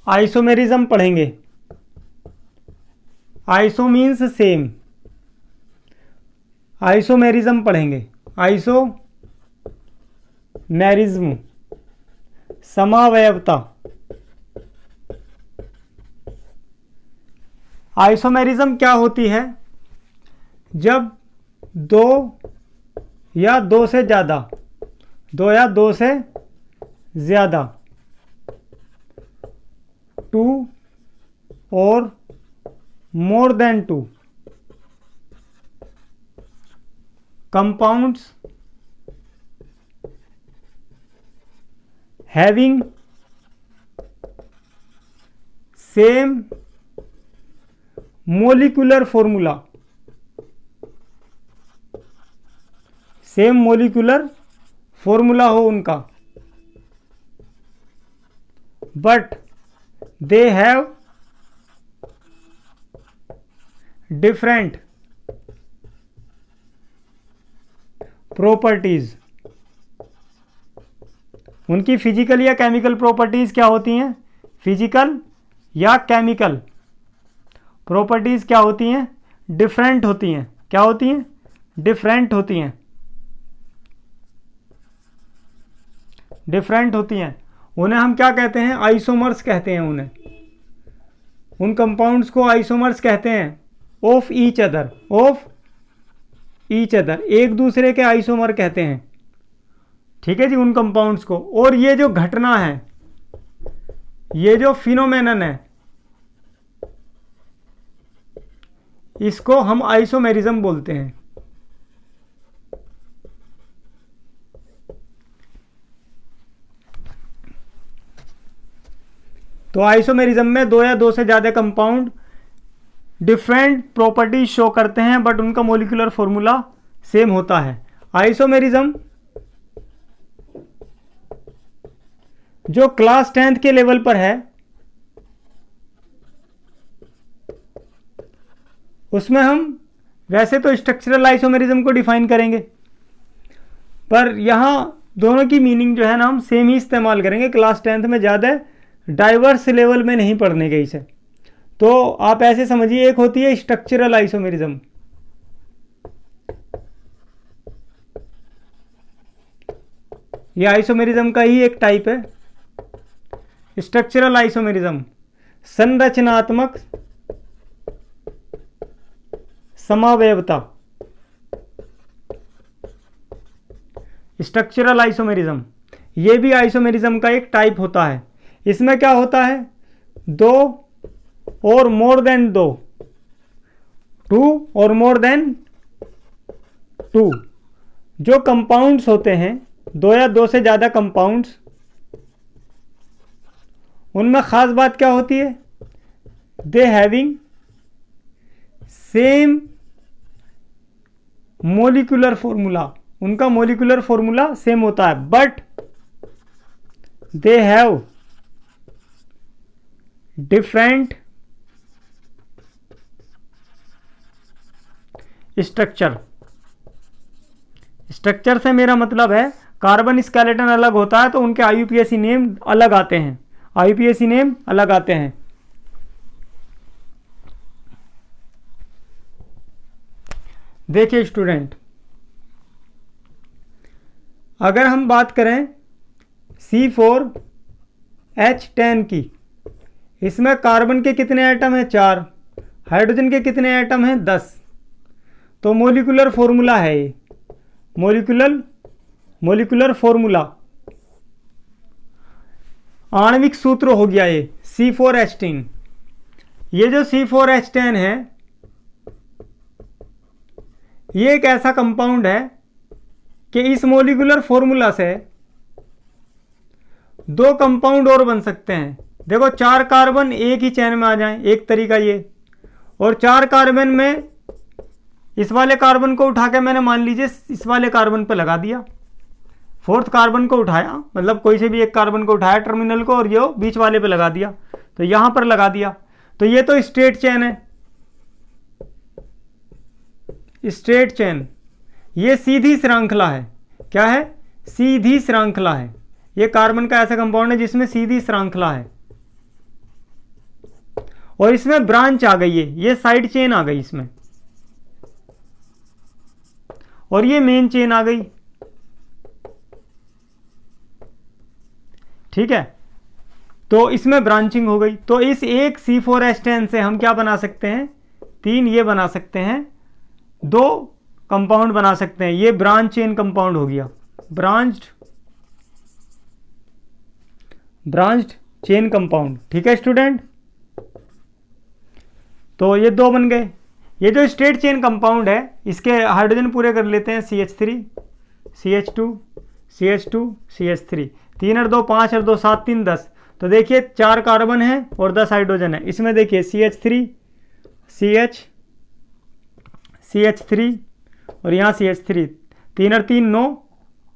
Isomerism पढ़ेंगे। Iso means same, isomerism पढ़ेंगे। Isomerism समावयवता। Isomerism क्या होती है? जब दो या दो से ज़्यादा, दो या दो से ज़्यादा, टू और more than two compounds having same molecular formula, same molecular formula हो उनका, but they have different properties. उनकी फिजिकल या केमिकल प्रॉपर्टीज क्या होती हैं? फिजिकल या केमिकल प्रॉपर्टीज क्या होती हैं? डिफरेंट होती हैं। क्या होती हैं? डिफरेंट होती हैं। डिफरेंट होती हैं। उन्हें हम क्या कहते हैं? आइसोमर्स कहते हैं उन्हें। उन कंपाउंड्स को आइसोमर्स कहते हैं। Of each other, of each other, एक दूसरे के आइसोमर कहते हैं। ठीक है जी, उन कंपाउंड्स को। और ये जो घटना है, ये जो फिनोमेनन है, इसको हम आइसोमेरिज्म बोलते हैं। तो आइसोमेरिज्म में दो या दो से ज्यादा कंपाउंड डिफरेंट प्रॉपर्टीज शो करते हैं, बट उनका मोलिकुलर फॉर्मूला सेम होता है। आइसोमेरिज्म जो क्लास 10th के लेवल पर है, उसमें हम वैसे तो स्ट्रक्चरल आइसोमेरिज्म को डिफाइन करेंगे, पर यहां दोनों की मीनिंग जो है ना हम सेम ही इस्तेमाल करेंगे। क्लास 10th में ज़्यादा डाइवर्स लेवल में नहीं पढ़ने गई इसे। तो आप ऐसे समझिए, एक होती है स्ट्रक्चरल आइसोमेरिज्म, ये आइसोमेरिज्म का ही एक टाइप है। स्ट्रक्चरल आइसोमेरिज्म संरचनात्मक समावयवता। स्ट्रक्चरल आइसोमेरिज्म ये भी आइसोमेरिज्म का एक टाइप होता है। इसमें क्या होता है? दो और मोर देन दो, टू और मोर देन टू जो कंपाउंड्स होते हैं, दो या दो से ज्यादा कंपाउंड्स, उनमें खास बात क्या होती है? They having same molecular formula, उनका मोलिकुलर फॉर्मूला सेम होता है, but they have different structure. Structure से मेरा मतलब है कार्बन स्केलेटन अलग होता है तो उनके आईयूपीएसी नेम अलग आते हैं, आईयूपीएसी नेम अलग आते हैं। देखिए स्टूडेंट, अगर हम बात करें C4H10 की, इसमें कार्बन के कितने एटम हैं? 4। हाइड्रोजन के कितने एटम हैं? 10। तो मोलिकुलर फॉर्मूला है ये, मोलिकुलर फॉर्मूला, आणविक सूत्र हो गया ये C4H10। ये जो C4H10 है, ये एक ऐसा कंपाउंड है कि इस मोलिकुलर फॉर्मूला से दो कंपाउंड और बन सकते हैं। देखो, 4 कार्बन एक ही चैन में आ जाएं, एक तरीका ये, और 4 कार्बन में इस वाले कार्बन को उठा के मैंने मान लीजिए इस वाले कार्बन पे लगा दिया, 4th कार्बन को उठाया, मतलब कोई से भी एक कार्बन को उठाया टर्मिनल को, और ये बीच वाले पे लगा दिया, तो यहां पर लगा दिया। तो ये तो स्ट्रेट चेन है, स्ट्रेट चेन, ये सीधी श्रृंखला है। क्या है? सीधी श्रृंखला है। ये कार्बन का ऐसा कंपाउंड है जिसमें सीधी श्रृंखला है। और इसमें ब्रांच आ गई है, ये साइड चेन आ गई इसमें, और ये मेन चेन आ गई। ठीक है, तो इसमें ब्रांचिंग हो गई। तो इस एक C4H10 से हम क्या बना सकते हैं, 3 ये बना सकते हैं, 2 कंपाउंड बना सकते हैं। ये ब्रांच चेन कंपाउंड हो गया, ब्रांच्ड चेन कंपाउंड। ठीक है स्टूडेंट, तो ये 2 बन गए। ये जो स्ट्रेट चेन कंपाउंड है, इसके हाइड्रोजन पूरे कर लेते हैं, CH3 CH2 CH2 CH3, 3 और 2 5 और 2 7 3 10। तो देखिए 4 कार्बन है और 10 हाइड्रोजन है। इसमें देखिए CH3 CH3 और यहाँ CH3, 3 और 3 9,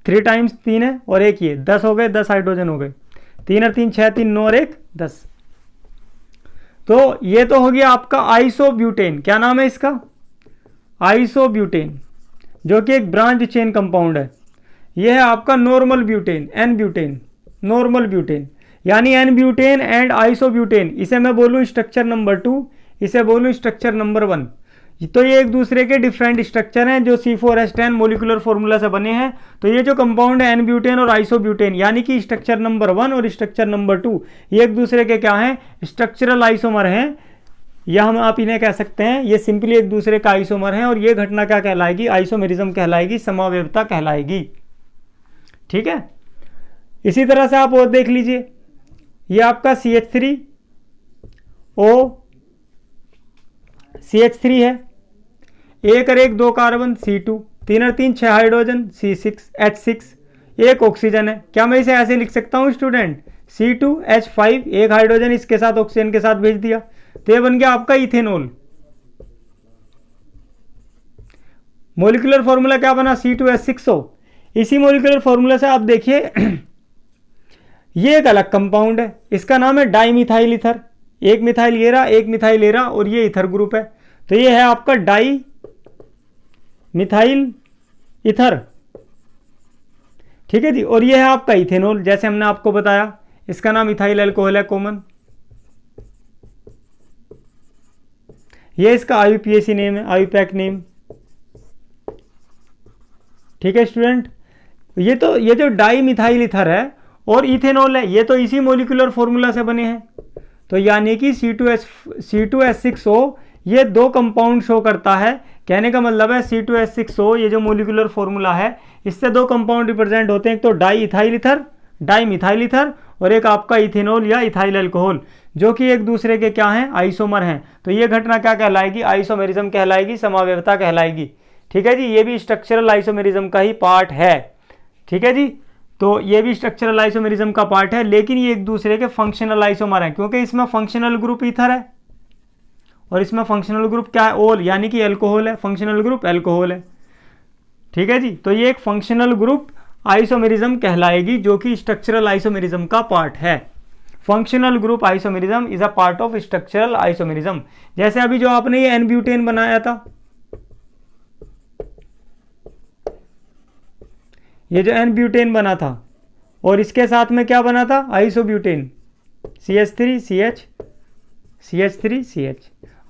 3 टाइम्स 3 है और 1 ये 10 हो गए, 10 हाइड्रोजन हो गए। 3 और 3 6, 3 9 और 1 10। तो ये तो हो गया आपका आइसोब्यूटेन। क्या नाम है इसका, आइसोब्यूटेन, जो कि एक ब्रांच चेन कंपाउंड है। यह है आपका normal butane, n butane, normal butane, यानी एन ब्यूटेन एंड आइसोब्यूटेन। इसे मैं बोलूँ स्ट्रक्चर नंबर 2, इसे बोलूँ स्ट्रक्चर नंबर 1। तो ये एक दूसरे के डिफरेंट स्ट्रक्चर हैं जो C4H10 मोलिकुलर फॉर्मूला से बने हैं। तो ये जो कंपाउंड है एन ब्यूटेन और आइसोब्यूटेन, यानी कि स्ट्रक्चर नंबर 1 और स्ट्रक्चर नंबर 2, ये एक दूसरे के क्या हैं, स्ट्रक्चरल आइसोमर हैं, या हम आप इन्हें कह सकते हैं ये सिंपली एक दूसरे का आइसोमर हैं। और ये घटना क्या कहलाएगी, आइसोमेरिज्म कहलाएगी, समावयवता कहलाएगी। ठीक है, इसी तरह से आप और देख लीजिए, ये आपका CH3O CH3 है, 1 और 1 2 कार्बन C2, 3 और 3 6 हाइड्रोजन H6, 1 ऑक्सीजन है। क्या मैं इसे ऐसे लिख सकता हूं स्टूडेंट, C2H5, 1 हाइड्रोजन इसके साथ ऑक्सीजन के साथ भेज दिया, तो ये बन गया आपका इथेनॉल। मोलिकुलर फॉर्मूला क्या बना, C2H6O। इसी मोलिकुलर फॉर्मूला से आप देखिए ये एक अलग कंपाउंड है, इसका नाम है डाईमिथाइल ईथर। एक मिथाइल ये रहा, एक मिथाइल ये रहा, और ये ईथर ग्रुप है। तो ये है आपका डाई मिथाइल ईथर। ठीक है जी, और ये है आपका इथेनॉल, जैसे हमने आपको बताया, इसका नाम इथाइल अल्कोहल है कॉमन। ये इसका IUPAC नेम है, IUPAC नेम। ठीक है स्टूडेंट, ये जो डाई मिथाइल ईथर है और इथेनॉल है, ये तो इसी मोलिकुलर फॉर्मूला से बने हैं। तो यानी कि C2H6O ये 2 कंपाउंड शो करता है। कहने का मतलब है C2H6O ये जो मोलिकुलर फॉर्मूला है, इससे 2 कंपाउंड रिप्रेजेंट होते हैं, एक तो di ethyl ether, di methyl ether, और एक आपका इथेनॉल या इथाइल अल्कोहल, जो कि एक दूसरे के क्या हैं, आइसोमर हैं। तो ये घटना क्या कहलाएगी, आइसोमेरिज्म कहलाएगी, समावयवता कहलाएगी। ठीक है जी, ये भी स्ट्रक्चरल आइसोमेरिज्म का ही पार्ट है। ठीक है जी, तो ये भी स्ट्रक्चरल आइसोमेरिज्म का पार्ट है, लेकिन ये एक दूसरे के फंक्शनल आइसोमर हैं, क्योंकि इसमें फंक्शनल ग्रुप ईथर है और इसमें फंक्शनल ग्रुप क्या है, ओल, यानी कि अल्कोहल है, फंक्शनल ग्रुप अल्कोहल है। ठीक है जी, तो ये एक फंक्शनल ग्रुप आइसोमेरिज्म कहलाएगी, जो कि स्ट्रक्चरल आइसोमेरिज्म का पार्ट है। Functional group isomerism is a part of structural isomerism. जैसे अभी जो आपने ये एन ब्यूटेन बनाया था, ये जो एन ब्यूटेन बना था, और इसके साथ में क्या बना था, आइसोब्यूटेन, CH3CH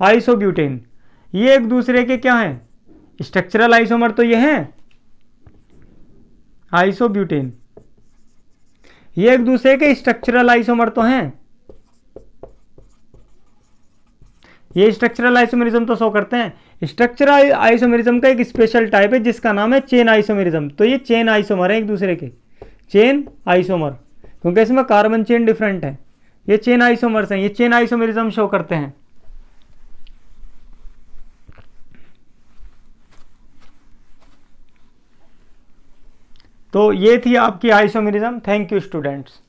आइसोब्यूटेन। ये एक दूसरे के क्या हैं, स्ट्रक्चरल आइसोमर तो ये हैं, आइसोब्यूटेन, ये एक दूसरे के स्ट्रक्चरल आइसोमर तो हैं। ये स्ट्रक्चरल आइसोमेरिज्म तो शो करते हैं। स्ट्रक्चरल आइसोमेरिज्म का एक स्पेशल टाइप है जिसका नाम है चेन आइसोमेरिज्म। तो ये चेन आइसोमर है एक दूसरे के, चेन आइसोमर, क्योंकि इसमें कार्बन चेन डिफरेंट है। ये चेन आइसोमर्स हैं, ये चेन आइसोमेरिज्म शो करते हैं। तो ये थी आपकी आइसोमेरिज्म। Thank you students.